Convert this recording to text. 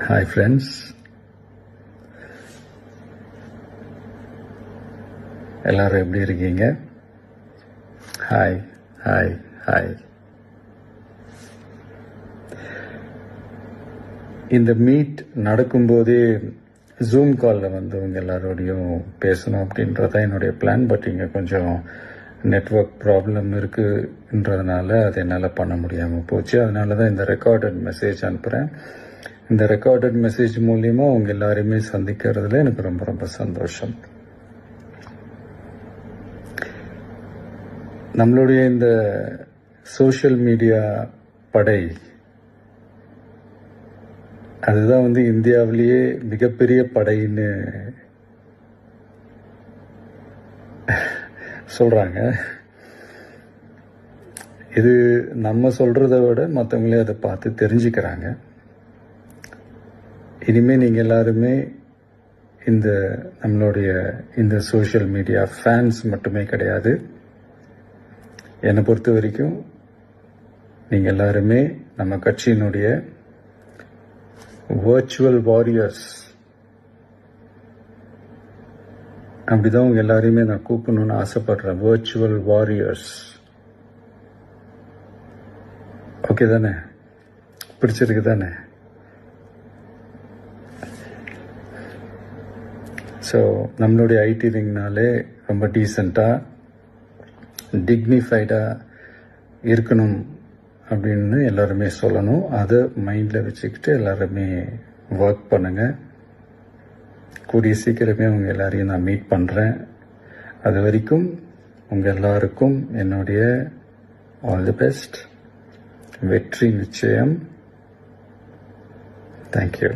Hi friends, எல்லாரும் எப்படி இருக்கீங்க? Hi hi hi. இந்த மீட் நடக்கும்போதே ஜூம் காலில் வந்து உங்க எல்லாரோடையும் பேசணும் அப்படின்றதான் என்னுடைய பிளான். பட் இங்கே கொஞ்சம் நெட்வொர்க் ப்ராப்ளம் இருக்குன்றதுனால அது என்னால் பண்ண முடியாமல் போச்சு. அதனால தான் இந்த ரெக்கார்டட் மெசேஜ் அனுப்புகிறேன். இந்த ரெக்கார்டட் மெசேஜ் மூலியமா உங்க எல்லாரையுமே சந்திக்கிறதுல எனக்கு ரொம்ப ரொம்ப சந்தோஷம். நம்மளுடைய இந்த சோஷியல் மீடியா படை, அதுதான் வந்து இந்தியாவிலேயே மிகப்பெரிய படைன்னு சொல்றாங்க. இது நம்ம சொல்றதை விட மற்றவங்களே அதை பார்த்து தெரிஞ்சுக்கிறாங்க. இனிமே நீங்க எல்லாருமே இந்த நம்மளுடைய இந்த சோஷியல் மீடியா ஃபேன்ஸ் மட்டுமே கிடையாது. என்னை பொறுத்த வரைக்கும் நீங்க எல்லாருமே நம்ம கட்சியினுடைய வர்ச்சுவல் வாரியர்ஸ். அப்படிதான் உங்க எல்லாரையுமே நான் கூப்பிடணும்னு ஆசைப்படுறேன். Virtual warriors. ஓகே தானே? பிடிச்சிருக்கு தானே? ஸோ நம்மளுடைய ஐடி விங்னாலே ரொம்ப டீசெண்டாக டிக்னிஃபைடாக இருக்கணும் அப்படின்னு எல்லாருமே சொல்லணும். அதை மைண்டில் வச்சுக்கிட்டு எல்லாருமே ஒர்க் பண்ணுங்கள். கூடிய சீக்கிரமே உங்க எல்லாரையும் நான் மீட் பண்ணுறேன். அது வரைக்கும் உங்கள் எல்லாருக்கும் என்னுடைய ஆல் தி பெஸ்ட். வெற்றி நிச்சயம். தேங்க்யூ.